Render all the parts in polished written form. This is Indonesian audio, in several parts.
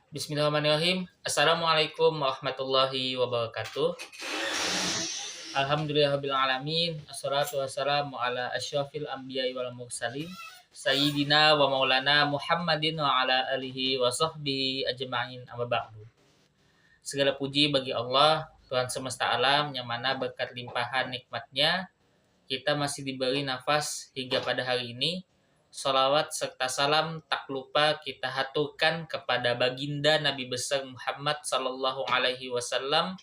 Bismillahirrahmanirrahim. Assalamualaikum warahmatullahi wabarakatuh. Alhamdulillahirabbil alamin. Assalatu wassalamu ala asyrafil anbiya'i wal mursalin. Sayyidina wa maulana Muhammadin wa ala alihi wa sahbihi ajma'in amma ba'du. Segala puji bagi Allah, Tuhan semesta alam, yang mana berkat limpahan nikmatnya kita masih diberi nafas hingga pada hari ini. Salawat serta salam tak lupa kita haturkan kepada baginda Nabi besar Muhammad Sallallahu Alaihi Wasallam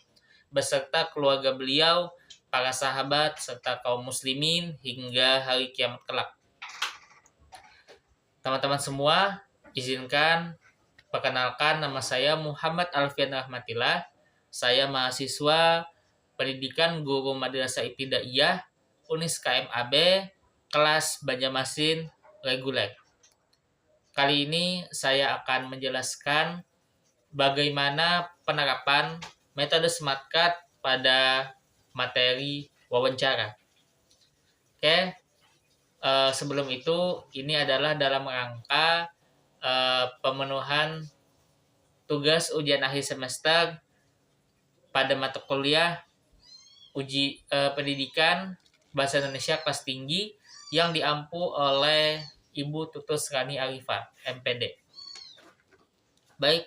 beserta keluarga beliau, para sahabat serta kaum muslimin hingga hari kiamat kelak. Teman-teman semua, izinkan perkenalkan, nama saya Muhammad Alfian Rahmatillah. Saya mahasiswa pendidikan guru madrasah ibtidaiyah Unis KMAB kelas Banjarmasin reguler. Kali ini saya akan menjelaskan bagaimana penerapan metode SmartCard pada materi wawancara. Oke, sebelum itu ini adalah dalam rangka pemenuhan tugas ujian akhir semester pada mata kuliah pendidikan Bahasa Indonesia kelas tinggi yang diampu oleh Ibu Tutus Rani Arifah, MPD. Baik,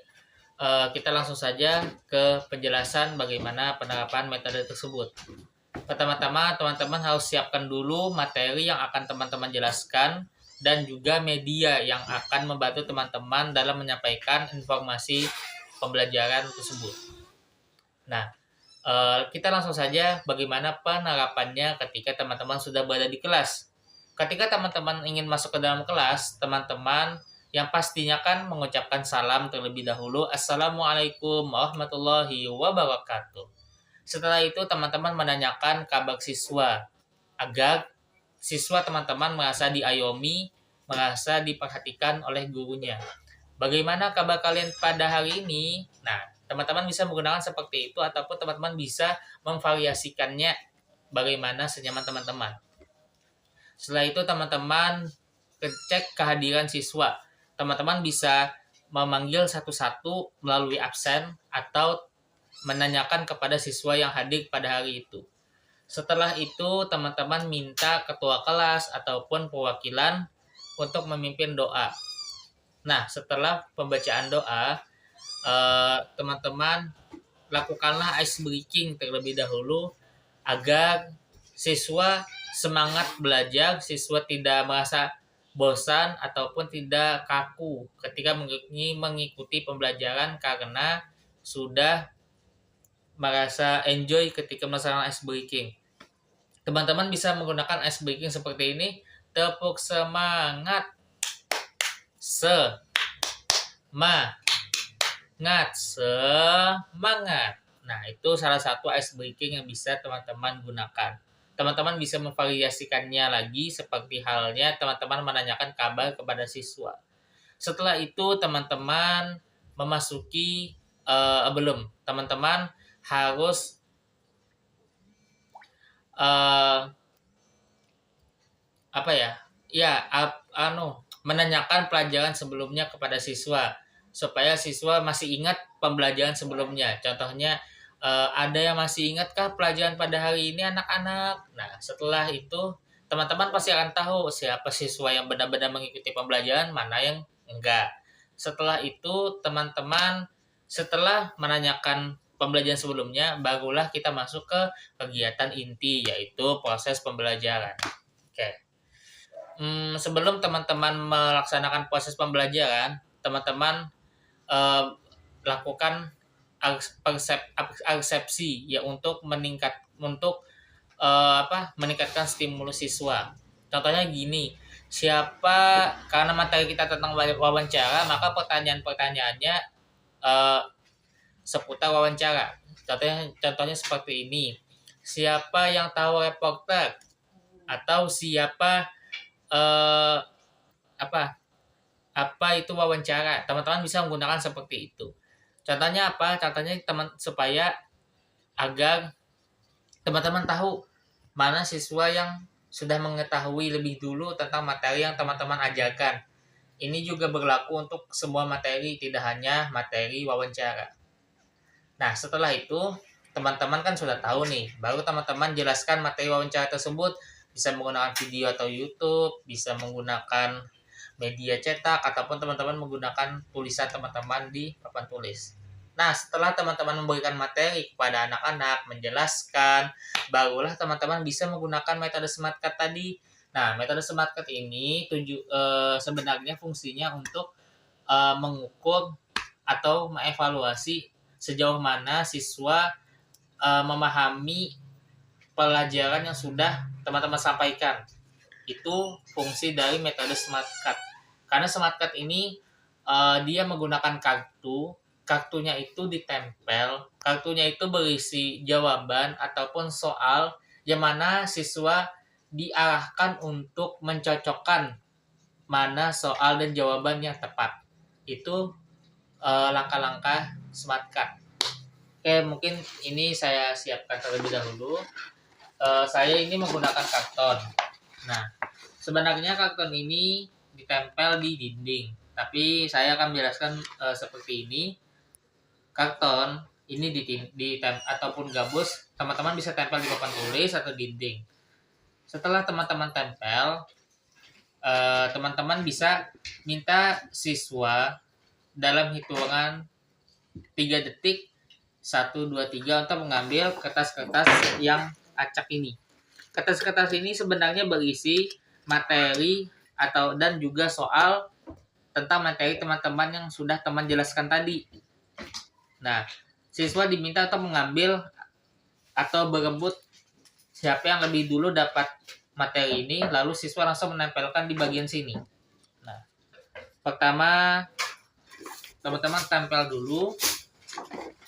kita langsung saja ke penjelasan bagaimana penerapan metode tersebut. Pertama-tama, teman-teman harus siapkan dulu materi yang akan teman-teman jelaskan dan juga media yang akan membantu teman-teman dalam menyampaikan informasi pembelajaran tersebut. Nah, kita langsung saja bagaimana penerapannya ketika teman-teman sudah berada di kelas. Ketika teman-teman ingin masuk ke dalam kelas, teman-teman yang pastinya kan mengucapkan salam terlebih dahulu. Assalamualaikum warahmatullahi wabarakatuh. Setelah itu teman-teman menanyakan kabar siswa agar siswa teman-teman merasa diayomi, merasa diperhatikan oleh gurunya. Bagaimana kabar kalian pada hari ini? Nah, teman-teman bisa menggunakan seperti itu ataupun teman-teman bisa memvariasikannya bagaimana senyaman teman-teman. Setelah itu teman-teman cek kehadiran siswa. Teman-teman bisa memanggil satu-satu melalui absen atau menanyakan kepada siswa yang hadir pada hari itu. Setelah itu teman-teman minta ketua kelas ataupun perwakilan untuk memimpin doa. Nah, setelah pembacaan doa, teman-teman lakukanlah ice breaking terlebih dahulu agar siswa semangat belajar, siswa tidak merasa bosan ataupun tidak kaku ketika mengikuti pembelajaran karena sudah merasa enjoy ketika melaksanakan ice breaking. Teman-teman bisa menggunakan ice breaking seperti ini. Tepuk semangat. Semangat. Nah, itu salah satu ice breaking yang bisa teman-teman gunakan. Teman-teman bisa memvariasikannya lagi seperti halnya teman-teman menanyakan kabar kepada siswa. Setelah itu teman-teman memasuki teman-teman harus menanyakan pelajaran sebelumnya kepada siswa supaya siswa masih ingat pembelajaran sebelumnya. Contohnya, ada yang masih ingatkah pelajaran pada hari ini anak-anak? Nah, setelah itu teman-teman pasti akan tahu siapa siswa yang benar-benar mengikuti pembelajaran, mana yang enggak. Setelah itu teman-teman setelah menanyakan pembelajaran sebelumnya, barulah kita masuk ke kegiatan inti, yaitu proses pembelajaran. Oke. Sebelum teman-teman melaksanakan proses pembelajaran, teman-teman lakukan persepsi ya untuk meningkatkan stimulus siswa. Contohnya gini, karena materi kita tentang wawancara, maka pertanyaan-pertanyaannya seputar wawancara. Contohnya seperti ini. Siapa yang tahu reporter? Atau siapa apa itu wawancara? Teman-teman bisa menggunakan seperti itu. Contohnya apa? Contohnya supaya agar teman-teman tahu mana siswa yang sudah mengetahui lebih dulu tentang materi yang teman-teman ajarkan. Ini juga berlaku untuk semua materi, tidak hanya materi wawancara. Nah, setelah itu teman-teman kan sudah tahu nih, baru teman-teman jelaskan materi wawancara tersebut, bisa menggunakan video atau YouTube, bisa menggunakan media cetak, ataupun teman-teman menggunakan tulisan teman-teman di papan tulis. Nah, setelah teman-teman memberikan materi kepada anak-anak, menjelaskan, barulah teman-teman bisa menggunakan metode smart card tadi. Nah, metode smart card ini sebenarnya fungsinya untuk mengukur atau mengevaluasi sejauh mana siswa memahami pelajaran yang sudah teman-teman sampaikan. Itu fungsi dari metode smart card. Karena smart card ini dia menggunakan kartunya itu ditempel, kartunya itu berisi jawaban ataupun soal yang mana siswa diarahkan untuk mencocokkan mana soal dan jawaban yang tepat. Itu langkah-langkah smart card. Oke, mungkin ini saya siapkan terlebih dahulu. Saya ini menggunakan karton. Nah, sebenarnya karton ini ditempel di dinding, tapi saya akan menjelaskan seperti ini. Karton ini ataupun gabus, teman-teman bisa tempel di papan tulis atau dinding. Setelah teman-teman tempel, teman-teman bisa minta siswa dalam hitungan 3 detik 1, 2, 3 untuk mengambil kertas-kertas yang acak ini. Kertas-kertas ini sebenarnya berisi materi dan juga soal tentang materi teman-teman yang sudah teman jelaskan tadi. Nah, siswa diminta untuk mengambil atau berebut siapa yang lebih dulu dapat materi ini, lalu siswa langsung menempelkan di bagian sini. Nah, pertama teman-teman tempel dulu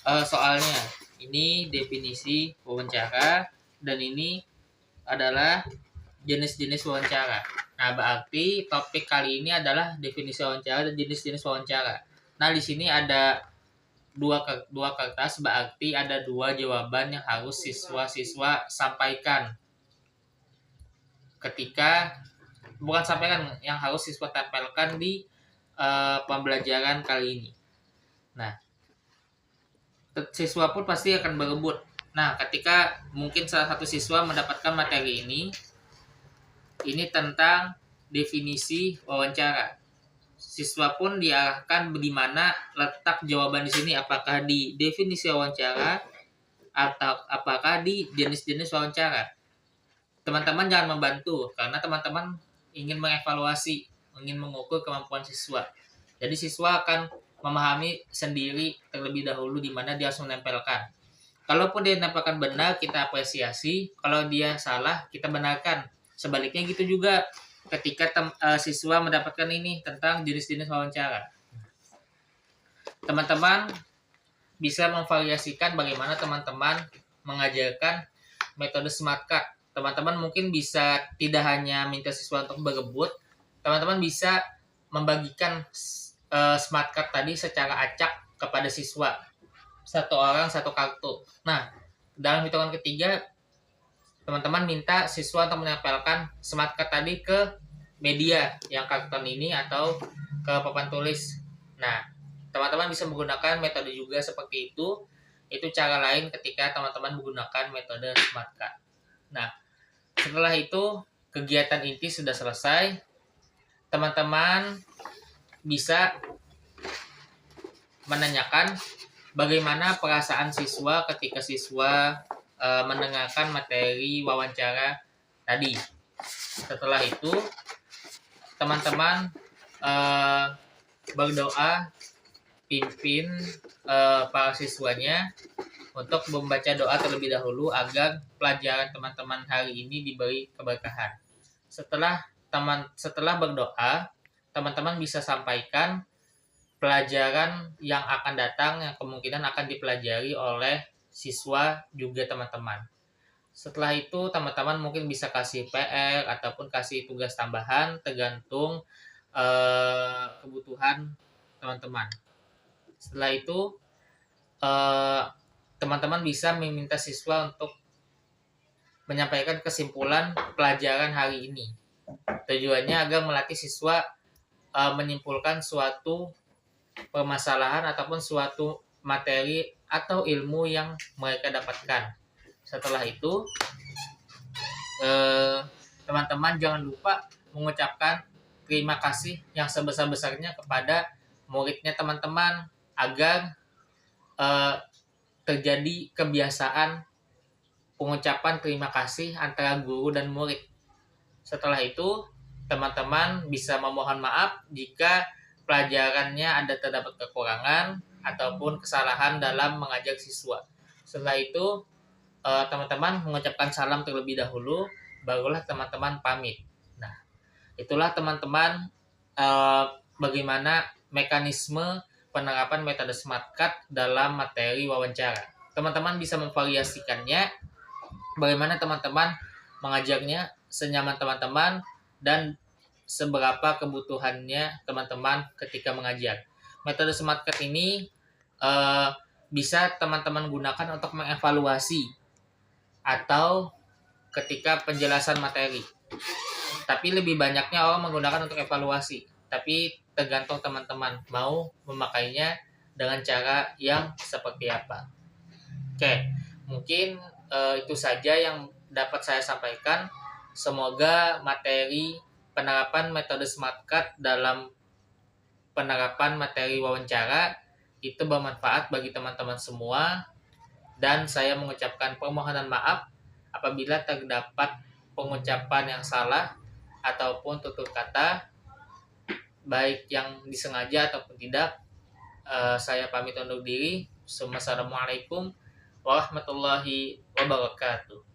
soalnya. Ini definisi wawancara dan ini adalah jenis-jenis wawancara. Nah, berarti topik kali ini adalah definisi wawancara dan jenis-jenis wawancara. Nah, di sini ada dua kertas, berarti ada 2 jawaban yang harus siswa-siswa sampaikan. Yang harus siswa tempelkan di pembelajaran kali ini. Nah, siswa pun pasti akan berebut. Nah, ketika mungkin salah satu siswa mendapatkan materi ini tentang definisi wawancara. Siswa pun diarahkan di mana letak jawaban di sini, apakah di definisi wawancara atau apakah di jenis-jenis wawancara. Teman-teman jangan membantu karena teman-teman ingin mengevaluasi, ingin mengukur kemampuan siswa. Jadi siswa akan memahami sendiri terlebih dahulu di mana dia harus menempelkan. Kalaupun dia menempelkan benar, kita apresiasi. Kalau dia salah, kita benarkan. Sebaliknya gitu juga ketika siswa mendapatkan ini tentang jenis-jenis wawancara. Teman-teman bisa memvariasikan bagaimana teman-teman mengajarkan metode smart card. Teman-teman mungkin bisa tidak hanya minta siswa untuk berebut, teman-teman bisa membagikan smart card tadi secara acak kepada siswa. 1 orang 1 kartu. Nah, dalam hitungan ketiga, teman-teman minta siswa untuk menempelkan smart card tadi ke media yang karton ini atau ke papan tulis. Nah, teman-teman bisa menggunakan metode juga seperti itu. Itu cara lain ketika teman-teman menggunakan metode smart card. Nah, setelah itu kegiatan inti sudah selesai. Teman-teman bisa menanyakan bagaimana perasaan siswa ketika siswa mendengarkan materi wawancara tadi. Setelah itu, teman-teman berdoa pimpin para siswanya untuk membaca doa terlebih dahulu agar pelajaran teman-teman hari ini diberi keberkahan. Setelah berdoa, teman-teman bisa sampaikan pelajaran yang akan datang yang kemungkinan akan dipelajari oleh siswa juga teman-teman. Setelah itu teman-teman mungkin bisa kasih PR ataupun kasih tugas tambahan tergantung kebutuhan teman-teman. Setelah itu teman-teman bisa meminta siswa untuk menyampaikan kesimpulan pelajaran hari ini. Tujuannya agar melatih siswa menyimpulkan suatu permasalahan ataupun suatu materi atau ilmu yang mereka dapatkan. Setelah itu, teman-teman jangan lupa mengucapkan terima kasih yang sebesar-besarnya kepada muridnya teman-teman agar terjadi kebiasaan pengucapan terima kasih antara guru dan murid. Setelah itu, teman-teman bisa memohon maaf jika pelajarannya terdapat kekurangan ataupun kesalahan dalam mengajar siswa. Setelah itu, teman-teman mengucapkan salam terlebih dahulu, barulah teman-teman pamit. Nah, itulah teman-teman bagaimana mekanisme penerapan metode Smart Cut dalam materi wawancara. Teman-teman bisa memvariasikannya, bagaimana teman-teman mengajarnya senyaman teman-teman dan seberapa kebutuhannya teman-teman ketika mengajar. Metode Smart Cut ini bisa teman-teman gunakan untuk mengevaluasi atau ketika penjelasan materi. Tapi lebih banyaknya orang menggunakan untuk evaluasi. Tapi tergantung teman-teman mau memakainya dengan cara yang seperti apa. Oke, mungkin itu saja yang dapat saya sampaikan. Semoga materi penerapan metode Smart Cut dalam penerapan materi wawancara itu bermanfaat bagi teman-teman semua, dan saya mengucapkan permohonan maaf apabila terdapat pengucapan yang salah ataupun tutur kata baik yang disengaja ataupun tidak. Saya pamit undur diri. Assalamualaikum warahmatullahi wabarakatuh.